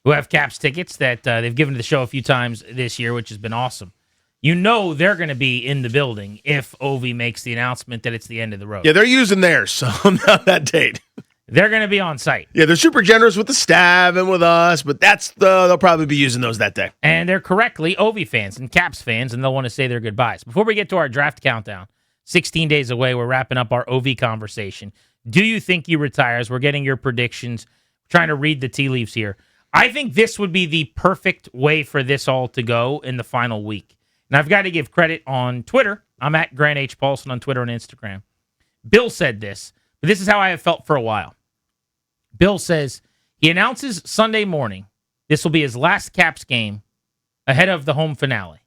who have Caps tickets that they've given to the show a few times this year, which has been awesome. You know they're going to be in the building if Ovi makes the announcement that it's the end of the road. Yeah, they're using theirs so on that date. They're going to be on site. Yeah, they're super generous with the staff and with us, but they'll probably be using those that day. And they're correctly Ovi fans and Caps fans, and they'll want to say their goodbyes. Before we get to our draft countdown, 16 days away, we're wrapping up our Ovi conversation. Do you think he retires? We're getting your predictions, trying to read the tea leaves here. I think this would be the perfect way for this all to go in the final week. And I've got to give credit on Twitter. I'm at Grant H. Paulson on Twitter and Instagram. Bill said this, but this is how I have felt for a while. Bill says he announces Sunday morning this will be his last Caps game ahead of the home finale.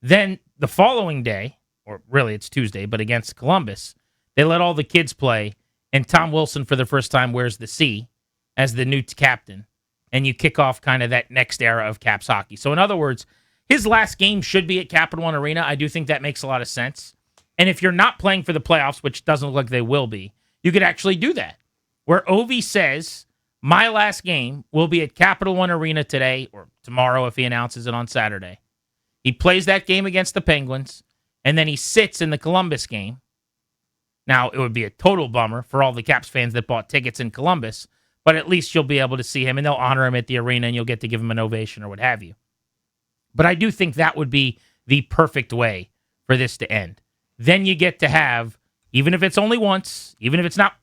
Then the following day, or really it's Tuesday, but against Columbus, they let all the kids play, and Tom Wilson for the first time wears the C as the new captain, and you kick off kind of that next era of Caps hockey. So in other words, his last game should be at Capital One Arena. I do think that makes a lot of sense. And if you're not playing for the playoffs, which doesn't look like they will be, you could actually do that. Where Ovi says, my last game will be at Capital One Arena today or tomorrow if he announces it on Saturday. He plays that game against the Penguins, and then he sits in the Columbus game. Now, it would be a total bummer for all the Caps fans that bought tickets in Columbus, but at least you'll be able to see him, and they'll honor him at the arena, and you'll get to give him an ovation or what have you. But I do think that would be the perfect way for this to end. Then you get to have, even if it's only once, even if it's not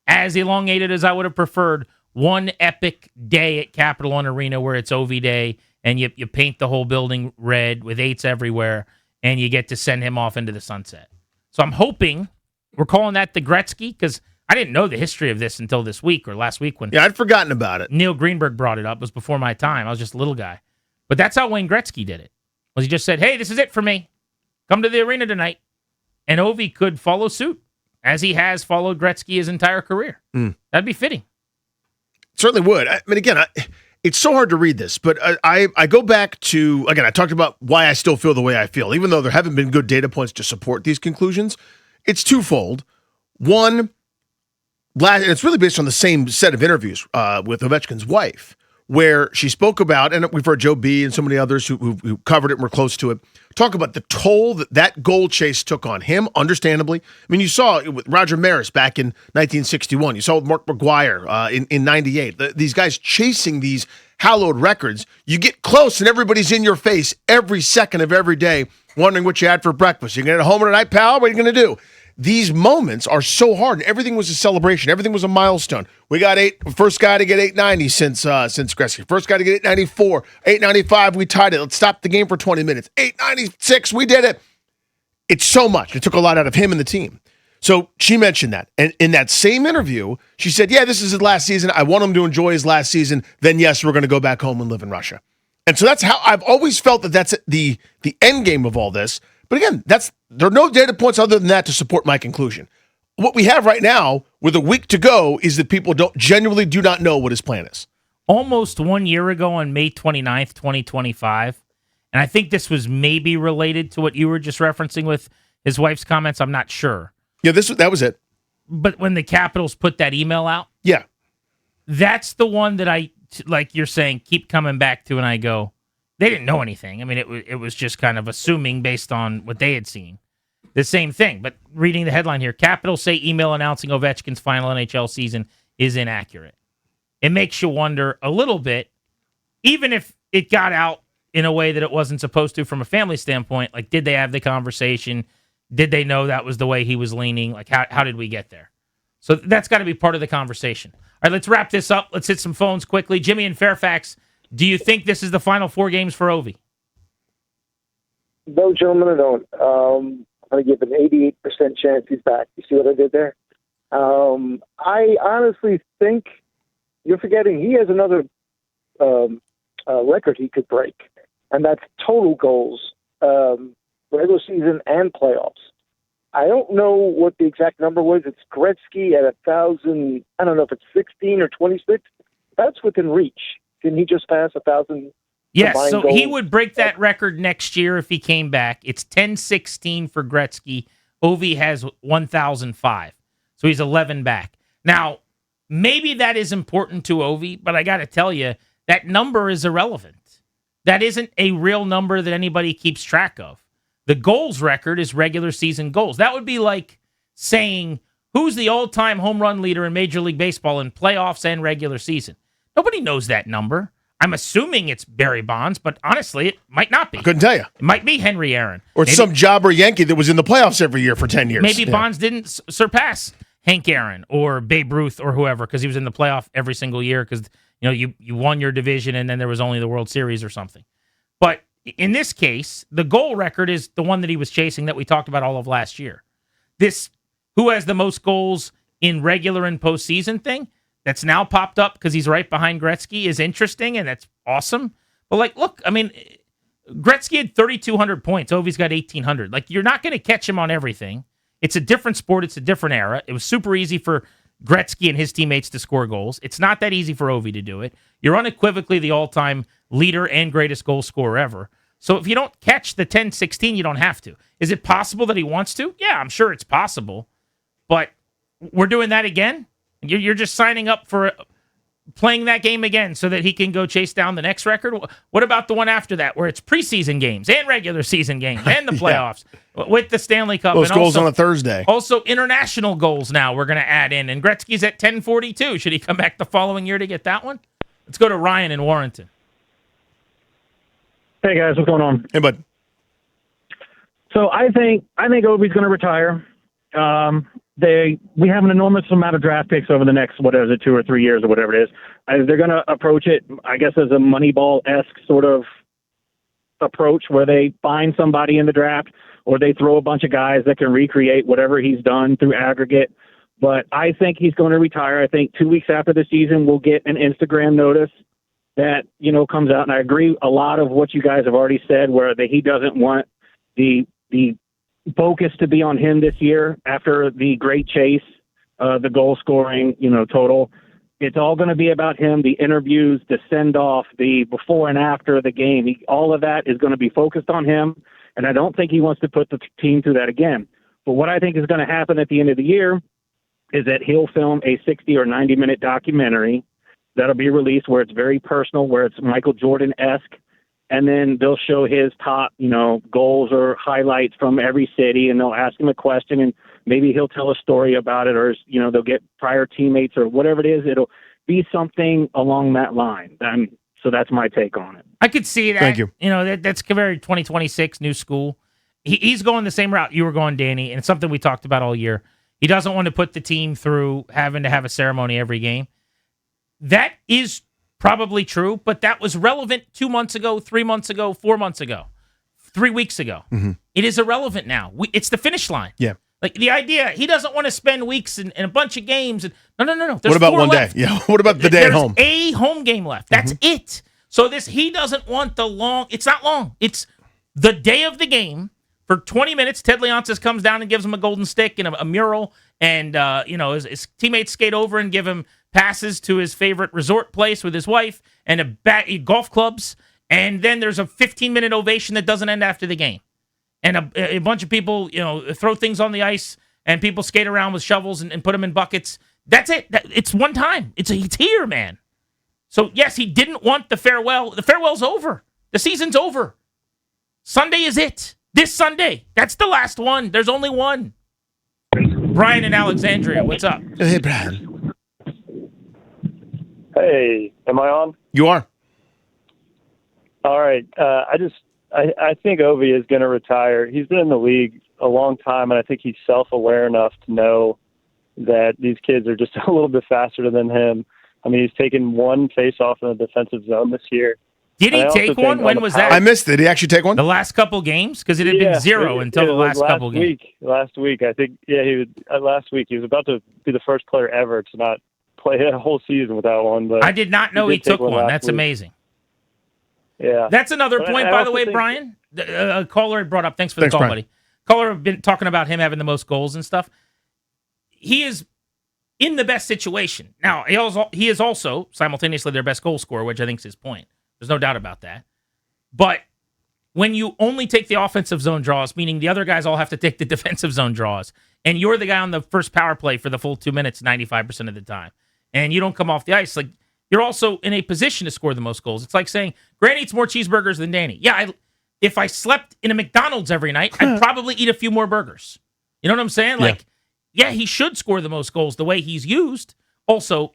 as elongated as I would have preferred, one epic day at Capital One Arena where it's Ovi Day, and you paint the whole building red with 8s everywhere, and you get to send him off into the sunset. So I'm hoping we're calling that the Gretzky, because I didn't know the history of this until this week or last week when I'd forgotten about it. Neil Greenberg brought it up. It was before my time. I was just a little guy. But that's how Wayne Gretzky did it. Was he just said, hey, this is it for me. Come to the arena tonight. And Ovi could follow suit, as he has followed Gretzky his entire career. That'd be fitting. Certainly would. I mean, again, it's so hard to read this, but I go back to, again, I talked about why I still feel the way I feel, even though there haven't been good data points to support these conclusions. It's twofold. One, and it's really based on the same set of interviews with Ovechkin's wife, where she spoke about, and we've heard Joe B. and so many others who covered it and were close to it, talk about the toll that goal chase took on him, understandably. I mean, you saw it with Roger Maris back in 1961. You saw it with Mark McGuire in 98. These guys chasing these hallowed records. You get close, and everybody's in your face every second of every day, wondering what you had for breakfast. You going to get home tonight, pal? What are you going to do? These moments are so hard, and everything was a celebration. Everything was a milestone. We got first guy to get 890 since Gretzky. First guy to get 894. 895, we tied it. Let's stop the game for 20 minutes. 896, we did it. It's so much. It took a lot out of him and the team. So she mentioned that. And in that same interview, she said, yeah, this is his last season. I want him to enjoy his last season. Then, yes, we're going to go back home and live in Russia. And so that's how I've always felt that that's the end game of all this. But again, there are no data points other than that to support my conclusion. What we have right now, with a week to go, is that people genuinely do not know what his plan is. Almost 1 year ago on May 29th, 2025, and I think this was maybe related to what you were just referencing with his wife's comments. I'm not sure. Yeah, that was it. But when the Capitals put that email out, yeah, that's the one that I, like you're saying, keep coming back to, and I go, they didn't know anything. I mean, it was just kind of assuming based on what they had seen. The same thing, but reading the headline here, Capitals say email announcing Ovechkin's final NHL season is inaccurate. It makes you wonder a little bit, even if it got out in a way that it wasn't supposed to from a family standpoint, like did they have the conversation? Did they know that was the way he was leaning? Like how did we get there? So that's got to be part of the conversation. All right, let's wrap this up. Let's hit some phones quickly. Jimmy in Fairfax, do you think this is the final 4 games for Ovi? No, gentlemen, I don't. I'm going to give an 88% chance he's back. You see what I did there? I honestly think you're forgetting he has another record he could break, and that's total goals, regular season and playoffs. I don't know what the exact number was. It's Gretzky at 1,000. I don't know if it's 16 or 26. That's within reach. Can he just pass 1,000? Yes, so he would break that record next year if he came back. It's 10-16 for Gretzky. Ovi has 1,005. So he's 11 back. Now, maybe that is important to Ovi, but I got to tell you, that number is irrelevant. That isn't a real number that anybody keeps track of. The goals record is regular season goals. That would be like saying, who's the all-time home run leader in Major League Baseball in playoffs and regular season? Nobody knows that number. I'm assuming it's Barry Bonds, but honestly, it might not be. I couldn't tell you. It might be Henry Aaron. Or some jobber Yankee that was in the playoffs every year for 10 years. Maybe Bonds didn't surpass Hank Aaron or Babe Ruth or whoever because he was in the playoff every single year because you won your division and then there was only the World Series or something. But in this case, the goal record is the one that he was chasing that we talked about all of last year. This who has the most goals in regular and postseason thing that's now popped up because he's right behind Gretzky is interesting and that's awesome. But look, I mean, Gretzky had 3,200 points. Ovi's got 1,800. You're not going to catch him on everything. It's a different sport. It's a different era. It was super easy for Gretzky and his teammates to score goals. It's not that easy for Ovi to do it. You're unequivocally the all-time leader and greatest goal scorer ever. So if you don't catch the 10-16, you don't have to. Is it possible that he wants to? Yeah, I'm sure it's possible. But we're doing that again? You're just signing up for playing that game again so that he can go chase down the next record? What about the one after that where it's preseason games and regular season games and the playoffs with the Stanley Cup? Those and goals also, on a Thursday. Also international goals now we're going to add in. And Gretzky's at 1042. Should he come back the following year to get that one? Let's go to Ryan in Warrenton. Hey, guys. What's going on? Hey, bud. So I think Ovi's going to retire. We have an enormous amount of draft picks over the next, 2 or 3 years or whatever it is. They're going to approach it, I guess, as a Moneyball-esque sort of approach where they find somebody in the draft or they throw a bunch of guys that can recreate whatever he's done through aggregate. But I think he's going to retire. I think 2 weeks after the season, we'll get an Instagram notice that, comes out. And I agree a lot of what you guys have already said where he doesn't want the focus to be on him this year after the great chase, the goal scoring, total. It's all going to be about him, the interviews, the send-off, the before and after the game. All of that is going to be focused on him, and I don't think he wants to put the team through that again. But what I think is going to happen at the end of the year is that he'll film a 60 or 90-minute documentary that'll be released where it's very personal, where it's Michael Jordan-esque, and then they'll show his top, goals or highlights from every city, and they'll ask him a question, and maybe he'll tell a story about it, or, they'll get prior teammates or whatever it is. It'll be something along that line. So that's my take on it. I could see that. Thank you. That's very 2026, new school. He's going the same route you were going, Danny, and it's something we talked about all year. He doesn't want to put the team through having to have a ceremony every game. That is probably true, but that was relevant 2 months ago, 3 months ago, 4 months ago, 3 weeks ago. Mm-hmm. It is irrelevant now. It's the finish line. Yeah. The idea, he doesn't want to spend weeks in a bunch of games. No. There's what about 4 one left. day? Yeah. What about the day at home? There's a home game left. That's it. So he doesn't want it's not long. It's the day of the game. For 20 minutes, Ted Leonsis comes down and gives him a golden stick and a mural, and his teammates skate over and give him passes to his favorite resort place with his wife and golf clubs, and then there's a 15-minute ovation that doesn't end after the game, and a bunch of people throw things on the ice, and people skate around with shovels and put them in buckets. That's it. It's one time. It's here, man. So yes, he didn't want the farewell. The farewell's over. The season's over. Sunday is it. This Sunday. That's the last one. There's only one. Brian in Alexandria, what's up? Hey, Brian. Hey, am I on? You are. All right. I think Ovi is going to retire. He's been in the league a long time, and I think he's self-aware enough to know that these kids are just a little bit faster than him. I mean, he's taken one face-off in the defensive zone this year. Did he take one? When was that? I missed it. Did he actually take one? The last couple games? Because it had been zero until the last couple games. Last week, I think, he was, last week, he was about to be the first player ever to not play a whole season without one. But I did not know he took one. That's amazing. Yeah. That's another point, by the way, Brian. A caller had brought up. Thanks for the call, Brian. Buddy. Caller have been talking about him having the most goals and stuff. He is in the best situation. Now, he is also simultaneously their best goal scorer, which I think is his point. There's no doubt about that. But when you only take the offensive zone draws, meaning the other guys all have to take the defensive zone draws, and you're the guy on the first power play for the full 2 minutes 95% of the time, and you don't come off the ice, you're also in a position to score the most goals. It's like saying, Grant eats more cheeseburgers than Danny. Yeah, if I slept in a McDonald's every night, I'd probably eat a few more burgers. You know what I'm saying? Yeah. Like, yeah, he should score the most goals the way he's used. Also,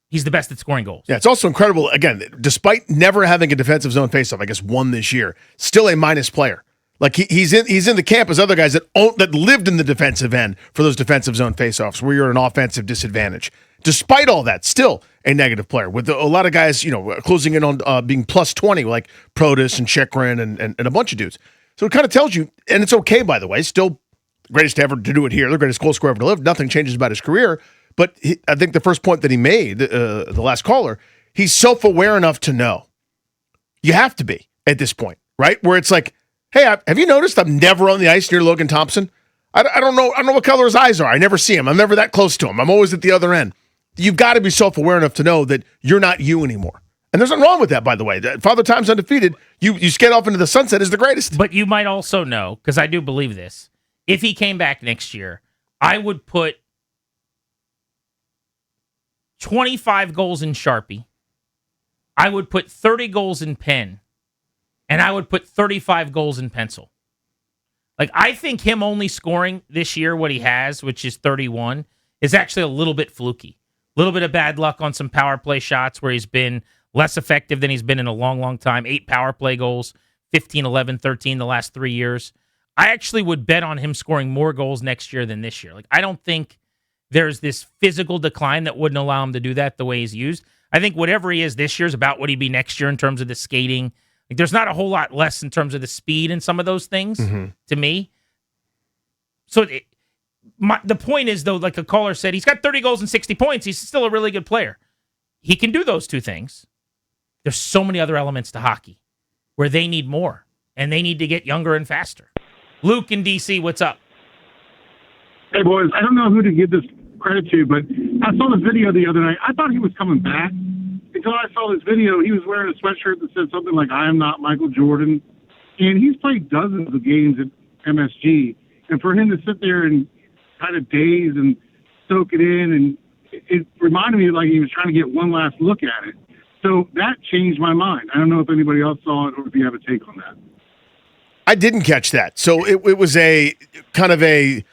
he's the best at scoring goals. Yeah, it's also incredible. Again, despite never having a defensive zone faceoff, I guess one this year, still a minus player. Like he's in the camp as other guys that lived in the defensive end for those defensive zone faceoffs where you're at an offensive disadvantage. Despite all that, still a negative player with a lot of guys, closing in on being plus 20, like Protas and Chekrin and a bunch of dudes. So it kind of tells you, and it's okay, by the way, still greatest ever to do it here, the greatest goal scorer ever to live. Nothing changes about his career. But I think the first point that he made, the last caller, he's self-aware enough to know. You have to be at this point, right? Where it's like, hey, have you noticed I'm never on the ice near Logan Thompson? I don't know what color his eyes are. I never see him. I'm never that close to him. I'm always at the other end. You've got to be self-aware enough to know that you're not you anymore. And there's nothing wrong with that, by the way. Father Time's undefeated. You skate off into the sunset is the greatest. But you might also know, because I do believe this, if he came back next year, I would put 25 goals in Sharpie. I would put 30 goals in pen. And I would put 35 goals in pencil. Like, I think him only scoring this year what he has, which is 31, is actually a little bit fluky. A little bit of bad luck on some power play shots where he's been less effective than he's been in a long, long time. 8 power play goals, 15, 11, 13 the last 3 years. I actually would bet on him scoring more goals next year than this year. Like, I don't think there's this physical decline that wouldn't allow him to do that the way he's used. I think whatever he is this year is about what he'd be next year in terms of the skating. Like, there's not a whole lot less in terms of the speed and some of those things to me. So the point is, though, like a caller said, he's got 30 goals and 60 points. He's still a really good player. He can do those two things. There's so many other elements to hockey where they need more, and they need to get younger and faster. Luke in D.C., what's up? Hey, boys, I don't know who to give this credit to, but I saw this video the other night. I thought he was coming back. Until I saw this video, he was wearing a sweatshirt that said something like, I am not Michael Jordan. And he's played dozens of games at MSG. And for him to sit there and kind of daze and soak it in, and it reminded me like he was trying to get one last look at it. So that changed my mind. I don't know if anybody else saw it or if you have a take on that. I didn't catch that. So it was a kind of a,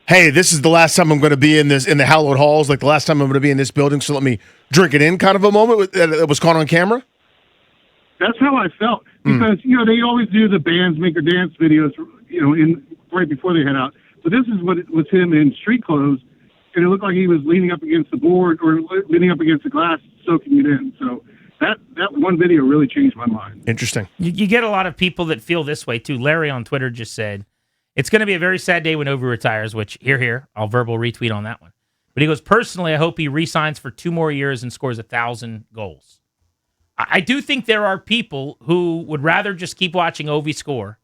hey, this is the last time I'm going to be in the hallowed halls, like the last time I'm going to be in this building, so let me drink it in kind of a moment that was caught on camera? That's how I felt. Because, they always do the bands make or dance videos, right before they head out. But this is what it was him in street clothes, and it looked like he was leaning up against the board or leaning up against the glass, soaking it in. So that one video really changed my mind. Interesting. You get a lot of people that feel this way, too. Larry on Twitter just said, it's going to be a very sad day when Ovi retires, which, here, I'll verbal retweet on that one. But he goes, personally, I hope he re-signs for 2 more years and scores 1,000 goals. I do think there are people who would rather just keep watching Ovi score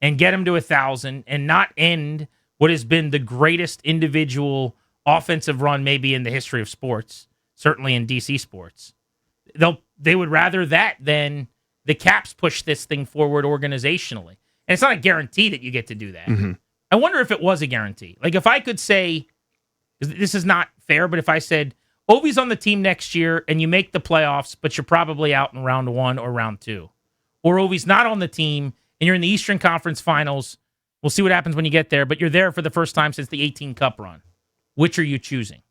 and get him to 1,000 and not end what has been the greatest individual offensive run maybe in the history of sports, certainly in DC sports. They would rather that than the Caps push this thing forward organizationally. And it's not a guarantee that you get to do that. I wonder if it was a guarantee. Like, if I could say, this is not fair, but if I said, Ovi's on the team next year and you make the playoffs, but you're probably out in round 1 or round 2. Or Ovi's not on the team and you're in the Eastern Conference Finals. We'll see what happens when you get there, but you're there for the first time since the 18 Cup run. Which are you choosing?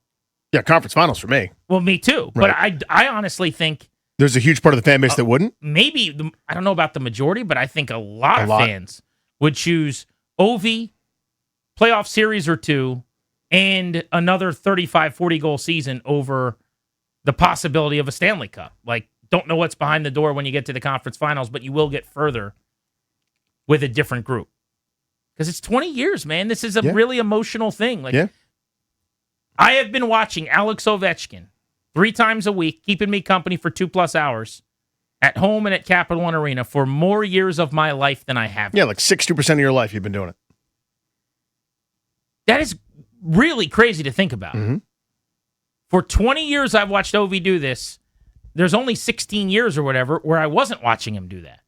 Yeah, Conference Finals for me. Well, me too. Right. But I honestly think there's a huge part of the fan base that wouldn't. Maybe, I don't know about the majority, but I think a lot of fans would choose Ovi, playoff series or 2, and another 35, 40-goal season over the possibility of a Stanley Cup. Like, don't know what's behind the door when you get to the conference finals, but you will get further with a different group. Because it's 20 years, man. This is a really emotional thing. Like, I have been watching Alex Ovechkin 3 times a week, keeping me company for 2+ hours at home and at Capital One Arena for more years of my life than I have. Yeah, like 60% of your life you've been doing it. That is really crazy to think about. For 20 years I've watched Ovi do this. There's only 16 years or whatever where I wasn't watching him do that.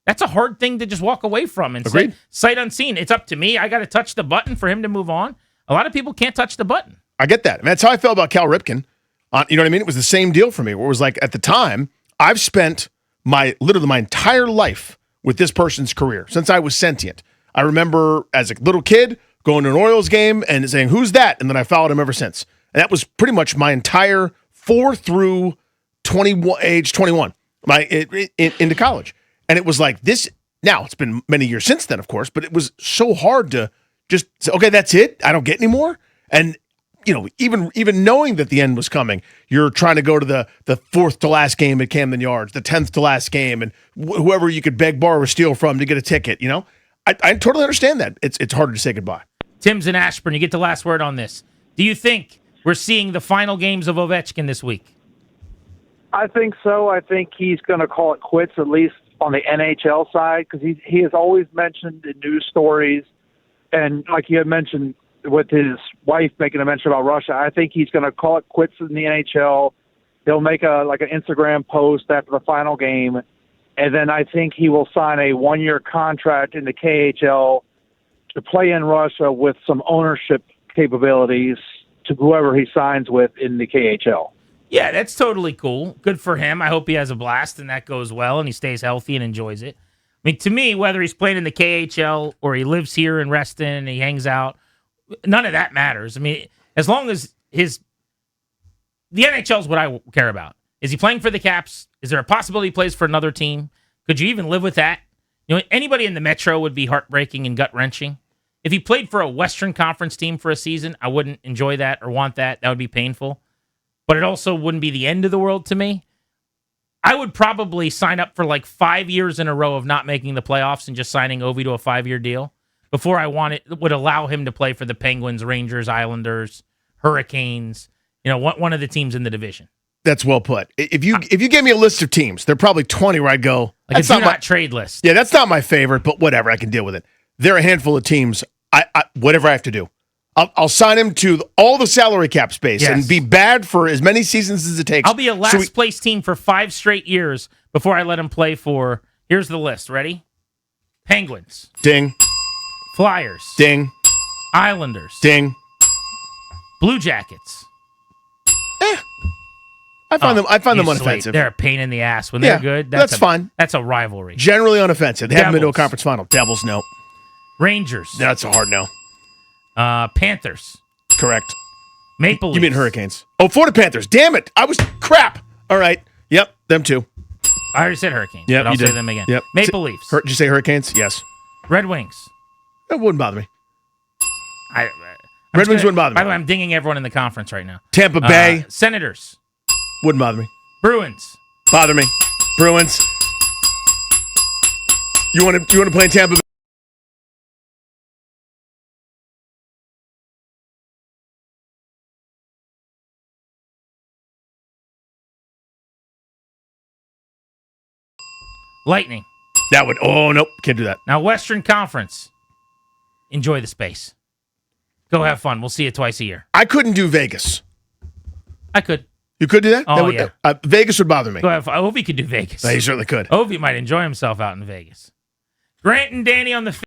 That's a hard thing to just walk away from and say, sight unseen. It's up to me. I got to touch the button for him to move on. A lot of people can't touch the button. I get that. I mean, that's how I felt about Cal Ripken. You know what I mean? It was the same deal for me. Where it was like at the time, I've spent literally my entire life with this person's career since I was sentient. I remember as a little kid going to an Orioles game and saying, "Who's that?" And then I followed him ever since. And that was pretty much my entire 4 through 21, age 21, into college. And it was like this. Now, it's been many years since then, of course, but it was so hard to just say, okay, that's it. I don't get any more. And, even knowing that the end was coming, you're trying to go to the 4th to last game at Camden Yards, the 10th to last game, and whoever you could beg, borrow, or steal from to get a ticket, I totally understand that. It's harder to say goodbye. Tim's in Ashburn. You get the last word on this. Do you think we're seeing the final games of Ovechkin this week? I think so. I think he's going to call it quits, at least on the NHL side, because he has always mentioned in news stories, and like you had mentioned with his wife making a mention about Russia, I think he's going to call it quits in the NHL. He'll make an Instagram post after the final game, and then I think he will sign a 1-year contract in the KHL to play in Russia with some ownership capabilities to whoever he signs with in the KHL. Yeah, that's totally cool. Good for him. I hope he has a blast and that goes well and he stays healthy and enjoys it. I mean, to me, whether he's playing in the KHL or he lives here in Reston and he hangs out, none of that matters. I mean, as long as the NHL is what I care about. Is he playing for the Caps? Is there a possibility he plays for another team? Could you even live with that? Anybody in the Metro would be heartbreaking and gut-wrenching. If he played for a Western Conference team for a season, I wouldn't enjoy that or want that. That would be painful. But it also wouldn't be the end of the world to me. I would probably sign up for 5 years in a row of not making the playoffs and just signing Ovi to a 5-year deal before I would allow him to play for the Penguins, Rangers, Islanders, Hurricanes, one of the teams in the division. That's well put. If you gave me a list of teams, there are probably 20 where I'd go, that's not my trade list. Yeah, that's not my favorite, but whatever, I can deal with it. There are a handful of teams, whatever I have to do. I'll sign him to all the salary cap space and be bad for as many seasons as it takes. I'll be a last place team for 5 straight years before I let him play for, here's the list, ready? Penguins. Ding. Flyers. Ding. Islanders. Ding. Blue Jackets. I find them unoffensive. They're a pain in the ass. When they're good, that's fine. That's a rivalry. Generally unoffensive. They haven't been to a conference final. Devils, no. Rangers. That's a hard no. Panthers. Correct. Maple Leafs. You mean Hurricanes. Oh, Florida Panthers. Damn it. I was crap. All right. Yep. Them too. I already said Hurricanes. Yep, but I'll you say did. them again. Yep. Maple Leafs. Did you say Hurricanes? Yes. Red Wings. That wouldn't bother me. Red Wings wouldn't bother me. By the way, I'm dinging everyone in the conference right now. Tampa Bay. Senators. Wouldn't bother me. Bruins. Bother me. Bruins. You want to play in Tampa Bay? Lightning. That would. Oh, nope. Can't do that. Now, Western Conference. Enjoy the space. Go have fun. We'll see you twice a year. I couldn't do Vegas. I could. You could do that? Oh, yeah. Vegas would bother me. Go have fun. Ovi could do Vegas. He certainly could. Ovi might enjoy himself out in Vegas. Grant and Danny on the